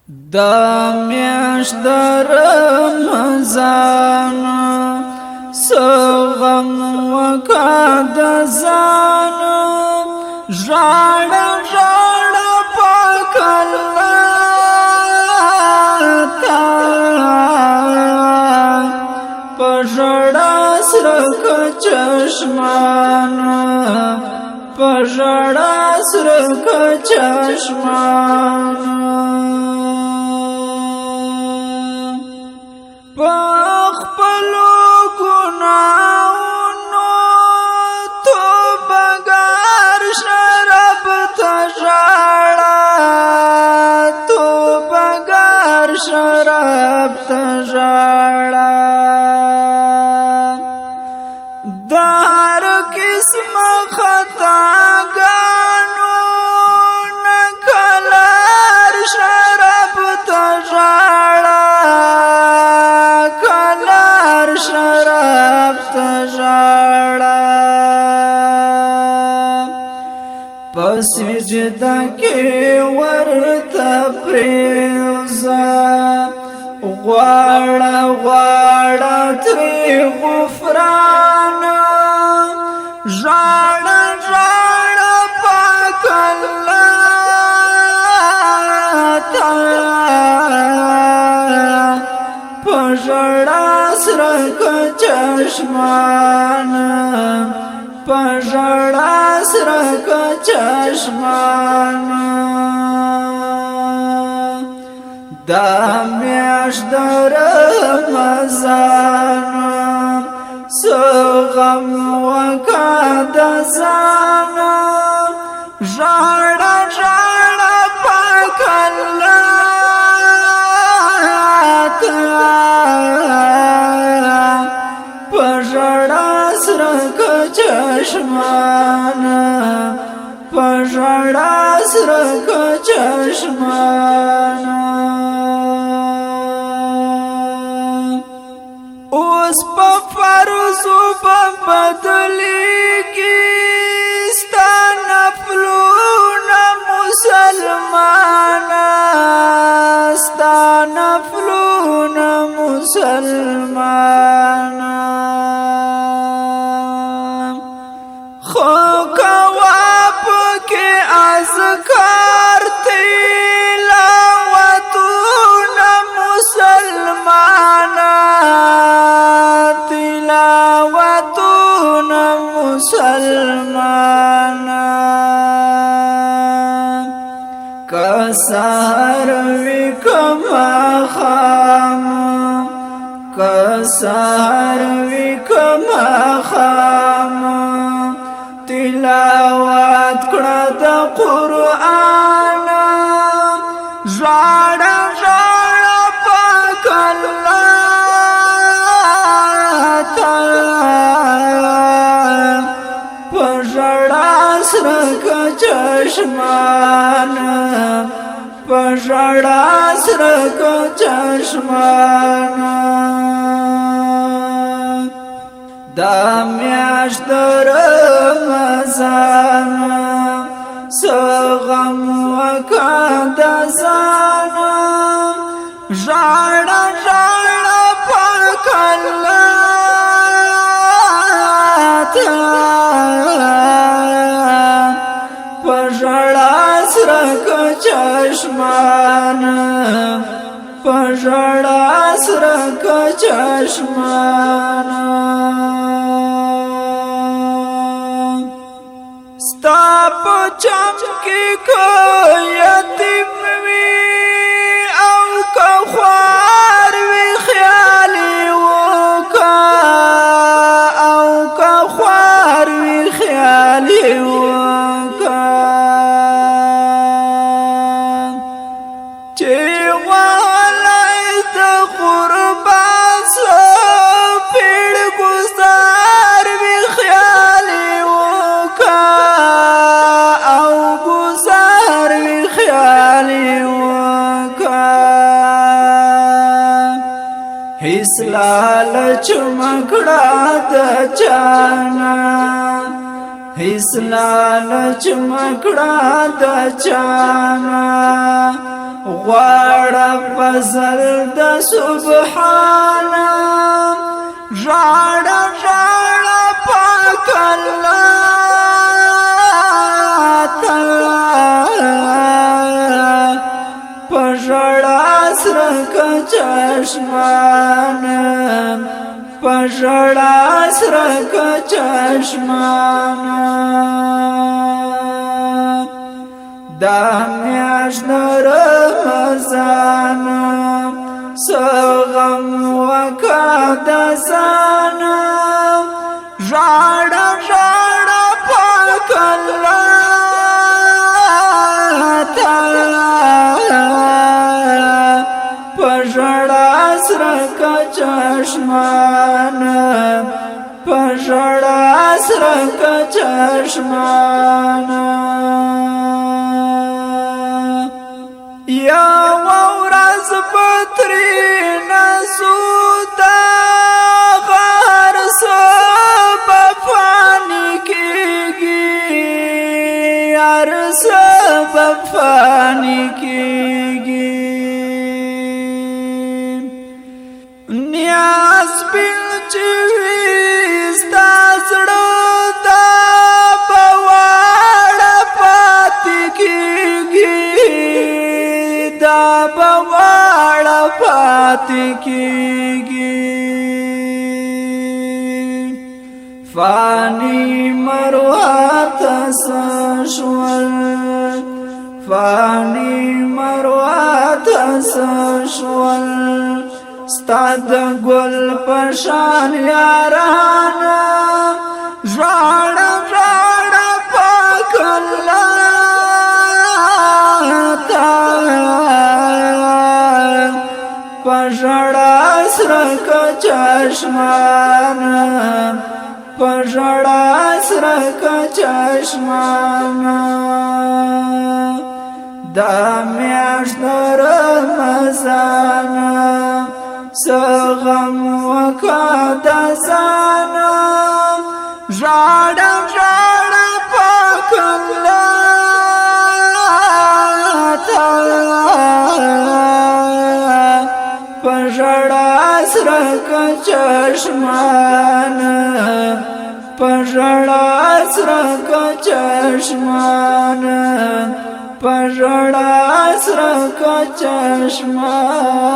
دا میاشت د رمضان سغم وکا د ځان ژړه ژړه پاک الله تا په ژړا سره چشمان په ژړا سره چشمان پخپلو گناہونو توبګار شراب ته ژړه توبګار شراب ته ژړه د هر قسمه خطاګانو نه کلار شراب ته ژړه شراب ته ژړه پس سجده کې ورته پریوزه غواړه غواړه ترې غفران ژړه ژړه پاک الله ته په ژړا سره چشمان په ژړا سره چشمان دا میاشت د رمضان سغم وکا د ځان ژړه ژړه پاک الله ته چشمان په ژړا سره چشمان اوس په فرضو په بدلېږي ستا نفلونه مسلمانه ستا نفلونه مسلمانه خو کواب کې اذکار تلاوتونه مسلمانا تلاوتونه مسلمانا که سحر وی کما خام که سحر وی کما خام تلاوت کړه د قرآن ژړه ژړه پاک الله ته په ژړا سره چشمان په ژړا سره چشمان دا میاشت د رمضان سغم وکا د ځان ژړه ژړه پاک الله ته په ژړا سره چشمان په ژړا سره چشمان ستا په چم کې کو یتیم وي او که خوار وي خیال وکا او که خوار وي خیال وکا چې والای د قربان سو پیړ گزار وي خیال وکا او گزار وي خیال وکا هیڅ لالچ مکړه د چانا هیڅ لالچ مکړه د چانا غواړه فضل د سبحانه ژاړه ژاړه پاک الله تعالی په ژړا سره که چشمانه په ژړا سره که چشمانه دا میاشت د رمضان څه غم وکړه د ځان ژاړه ژاړه پاک الله تعالی په ژړا سره که چشمانه په ژړا سره که چشمانه یا ورځ پترینه سودا غار سبب فانی کیږي هر سبب فانی کیږي نیاز بل چې ستا زړه ته په واړه پاتې کیږي دا بواړه پاتې کیږي فانی مروت سشول فانی مروت سشول ستاد ګل پشان یارانا ژاړه ژاړه پاک الله تعالی په ژړا سره که چشمانه په ژړا سره که چشمانه دا میاشت د رمضان څه غم وکړه د ځان ژاړه ژاړه پاک الله تعالی په ژړا سره که چشمانه په ژړا سره که چشمانه په ژړا سره که چشمانه